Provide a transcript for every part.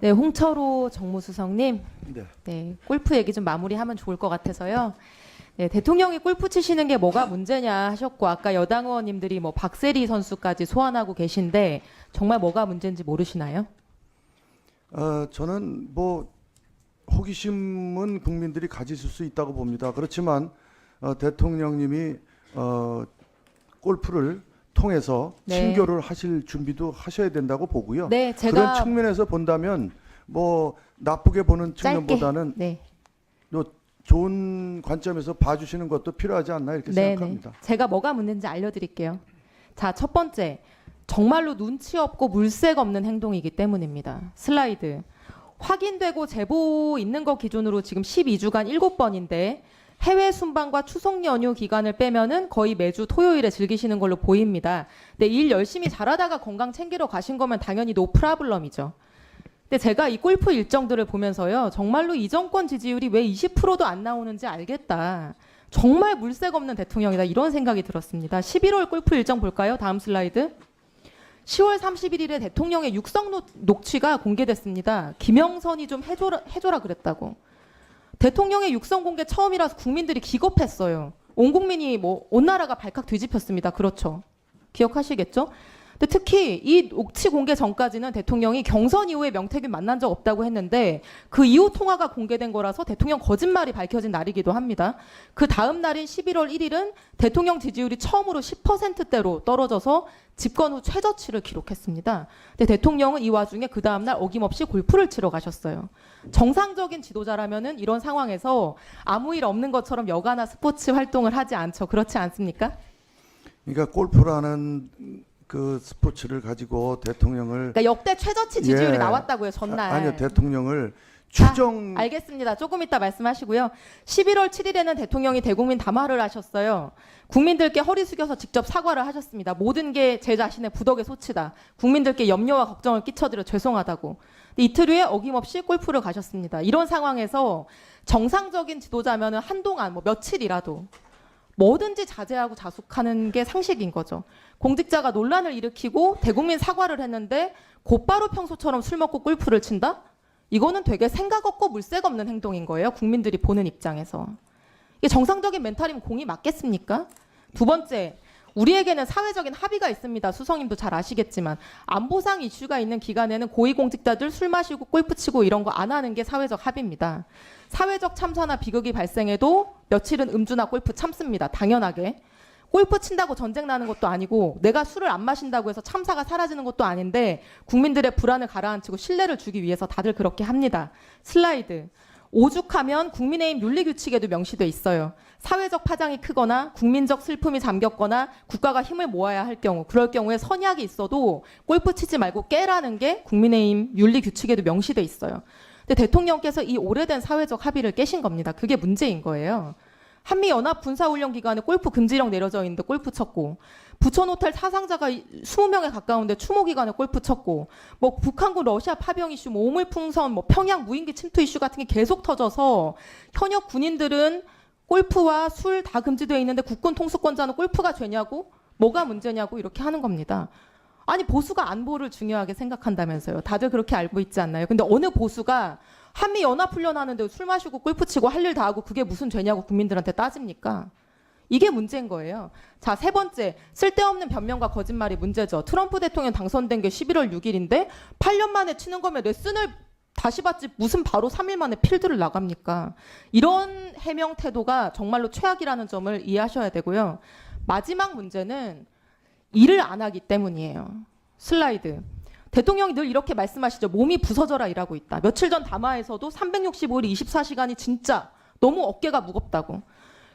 네, 홍철호 정무수석님. 네. 네, 골프 얘기 좀 마무리하면 좋을 것 같아서요. 네, 대통령이 골프 치시는 게 뭐가 문제냐 하셨고, 아까 여당 의원님들이 뭐 박세리 선수까지 소환하고 계신데 정말 뭐가 문제인지 모르시나요? 저는 뭐 호기심은 국민들이 가지실 수 있다고 봅니다. 그렇지만 대통령님이 골프를 통해서 네. 친교를 하실 준비도 하셔야 된다고 보고요. 네, 그런 제가 측면에서 본다면 뭐 나쁘게 보는 짧게. 측면보다는 네, 좋은 관점에서 봐주시는 것도 필요하지 않나 이렇게 네, 생각합니다. 네. 제가 뭐가 문제인지 알려드릴게요. 자, 첫 번째, 정말로 눈치 없고 물색 없는 행동이기 때문입니다. 슬라이드. 확인되고 제보 있는 거 기준으로 지금 12주간 7번인데 해외 순방과 추석 연휴 기간을 빼면은 거의 매주 토요일에 즐기시는 걸로 보입니다. 근데 일 열심히 잘하다가 건강 챙기러 가신 거면 당연히 노 프라블럼이죠. 근데 제가 이 골프 일정들을 보면서요, 정말로 이 정권 지지율이 왜 20%도 안 나오는지 알겠다. 정말 물색 없는 대통령이다. 이런 생각이 들었습니다. 11월 골프 일정 볼까요? 다음 슬라이드. 10월 31일에 대통령의 육성 녹취가 공개됐습니다. 김영선이 좀 해줘라 그랬다고. 대통령의 육성 공개 처음이라서 국민들이 기겁했어요. 온 국민이 온 나라가 발칵 뒤집혔습니다. 그렇죠. 기억하시겠죠? 근데 특히 이 녹취 공개 전까지는 대통령이 경선 이후에 명태균 만난 적 없다고 했는데 그 이후 통화가 공개된 거라서 대통령 거짓말이 밝혀진 날이기도 합니다. 그 다음 날인 11월 1일은 대통령 지지율이 처음으로 10%대로 떨어져서 집권 후 최저치를 기록했습니다. 근데 대통령은 이 와중에 그 다음 날 어김없이 골프를 치러 가셨어요. 정상적인 지도자라면은 이런 상황에서 아무 일 없는 것처럼 여가나 스포츠 활동을 하지 않죠. 그렇지 않습니까? 그러니까 골프라는 그 스포츠를 가지고 대통령을 그러니까 역대 최저치 지지율이 예. 나왔다고요. 전날. 아니요, 대통령을 자, 추정 알겠습니다. 조금 이따 말씀하시고요. 11월 7일에는 대통령이 대국민 담화를 하셨어요. 국민들께 허리 숙여서 직접 사과를 하셨습니다. 모든 게 제 자신의 부덕의 소치다. 국민들께 염려와 걱정을 끼쳐드려 죄송하다고. 근데 이틀 후에 어김없이 골프를 가셨습니다. 이런 상황에서 정상적인 지도자면은 한동안 며칠이라도 뭐든지 자제하고 자숙하는 게 상식인 거죠. 공직자가 논란을 일으키고 대국민 사과를 했는데 곧바로 평소처럼 술 먹고 골프를 친다? 이거는 되게 생각 없고 물색 없는 행동인 거예요. 국민들이 보는 입장에서. 이게 정상적인 멘탈이면 공이 맞겠습니까? 두 번째, 우리에게는 사회적인 합의가 있습니다. 수석님도 잘 아시겠지만 안보상 이슈가 있는 기간에는 고위공직자들 술 마시고 골프 치고 이런 거 안 하는 게 사회적 합의입니다. 사회적 참사나 비극이 발생해도 며칠은 음주나 골프 참습니다. 당연하게. 골프 친다고 전쟁 나는 것도 아니고 내가 술을 안 마신다고 해서 참사가 사라지는 것도 아닌데 국민들의 불안을 가라앉히고 신뢰를 주기 위해서 다들 그렇게 합니다. 슬라이드. 오죽하면 국민의힘 윤리규칙에도 명시돼 있어요. 사회적 파장이 크거나 국민적 슬픔이 잠겼거나 국가가 힘을 모아야 할 경우, 그럴 경우에 선약이 있어도 골프 치지 말고 깨라는 게 국민의힘 윤리규칙에도 명시돼 있어요. 근데 대통령께서 이 오래된 사회적 합의를 깨신 겁니다. 그게 문제인 거예요. 한미연합 군사훈련 기간에 골프 금지령 내려져 있는데 골프 쳤고, 부천 호텔 사상자가 20명에 가까운데 추모 기간에 골프 쳤고, 북한군 러시아 파병 이슈, 오물풍선, 평양 무인기 침투 이슈 같은 게 계속 터져서 현역 군인들은 골프와 술 다 금지되어 있는데 국군 통수권자는 골프가 죄냐고, 뭐가 문제냐고 이렇게 하는 겁니다. 아니 보수가 안보를 중요하게 생각한다면서요. 다들 그렇게 알고 있지 않나요? 근데 어느 보수가 한미 연합훈련 하는데 술 마시고 골프 치고 할 일 다 하고 그게 무슨 죄냐고 국민들한테 따집니까? 이게 문제인 거예요. 자, 세 번째, 쓸데없는 변명과 거짓말이 문제죠. 트럼프 대통령 당선된 게 11월 6일인데 8년 만에 치는 거면 레슨을 다시 받지 무슨 바로 3일 만에 필드를 나갑니까? 이런 해명 태도가 정말로 최악이라는 점을 이해하셔야 되고요. 마지막 문제는 일을 안 하기 때문이에요. 슬라이드. 대통령이 늘 이렇게 말씀하시죠. 몸이 부서져라 일하고 있다. 며칠 전 담화에서도 365일 24시간이 진짜 너무 어깨가 무겁다고.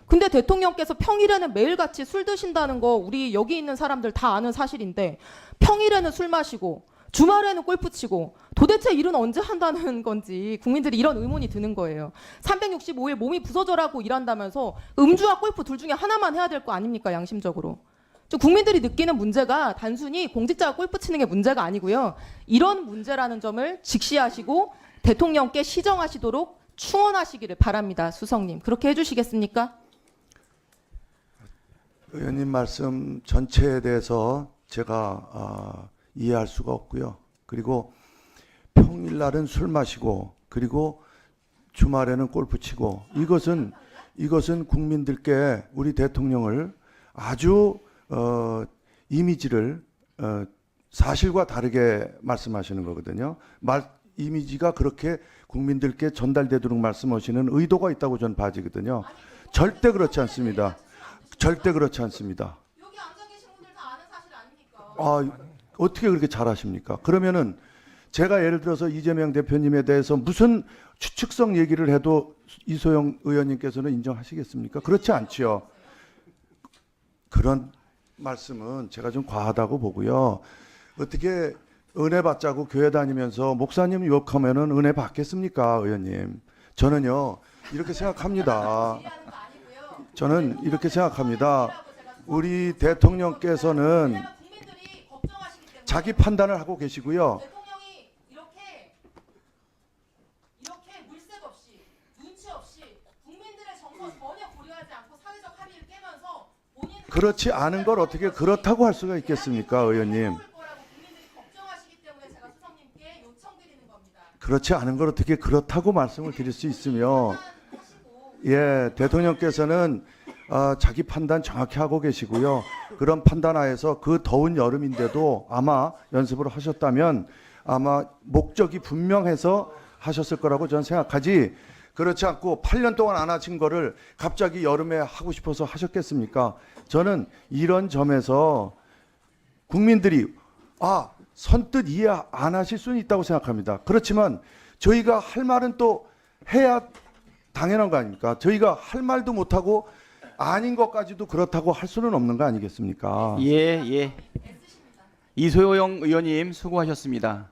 근데 대통령께서 평일에는 매일같이 술 드신다는 거 우리 여기 있는 사람들 다 아는 사실인데 평일에는 술 마시고 주말에는 골프 치고 도대체 일은 언제 한다는 건지 국민들이 이런 의문이 드는 거예요. 365일 몸이 부서져라고 일한다면서 음주와 골프 둘 중에 하나만 해야 될 거 아닙니까? 양심적으로. 국민들이 느끼는 문제가 단순히 공직자가 골프 치는 게 문제가 아니고요. 이런 문제라는 점을 직시하시고 대통령께 시정하시도록 충원하시기를 바랍니다. 수석님. 그렇게 해주시겠습니까? 의원님 말씀 전체에 대해서 제가 이해할 수가 없고요. 그리고 평일날은 술 마시고 그리고 주말에는 골프 치고 이것은 국민들께 우리 대통령을 아주 이미지를 사실과 다르게 말씀하시는 거거든요. 이미지가 그렇게 국민들께 전달되도록 말씀하시는 의도가 있다고 저는 봐지거든요. 절대 그렇지 않습니다. 절대 그렇지 않습니다. 여기 앉아 계신 분들 다 아는 사실 아닙니까? 어떻게 그렇게 잘하십니까? 그러면은 제가 예를 들어서 이재명 대표님에 대해서 무슨 추측성 얘기를 해도 이소영 의원님께서는 인정하시겠습니까? 그렇지 않지요. 그런 말씀은 제가 좀 과하다고 보고요. 어떻게 은혜 받자고 교회 다니면서 목사님 욕하면은 은혜 받겠습니까, 의원님? 저는요 이렇게 생각합니다. 저는 이렇게 생각합니다. 우리 대통령께서는 자기 판단을 하고 계시고요. 대통령이 이렇게 물색 없이 눈치 없이 국민들의 정서 전혀 고려하지 않고 사회적 합의를 깨면서 본인 그렇지 않은 걸 어떻게 그렇다고 할 수가 있겠습니까, 의원님? 그렇지 않은 걸 어떻게 그렇다고 말씀을 드릴 수 있으며, 예, 대통령께서는 자기 판단 정확히 하고 계시고요. 그런 판단하에서 그 더운 여름인데도 아마 연습을 하셨다면 아마 목적이 분명해서 하셨을 거라고 저는 생각하지, 그렇지 않고 8년 동안 안 하신 거를 갑자기 여름에 하고 싶어서 하셨겠습니까? 저는 이런 점에서 국민들이 선뜻 이해 안 하실 수는 있다고 생각합니다. 그렇지만 저희가 할 말은 또 해야 당연한 거 아닙니까? 저희가 할 말도 못하고 아닌 것까지도 그렇다고 할 수는 없는 거 아니겠습니까? 예. 이소영 의원님 수고하셨습니다.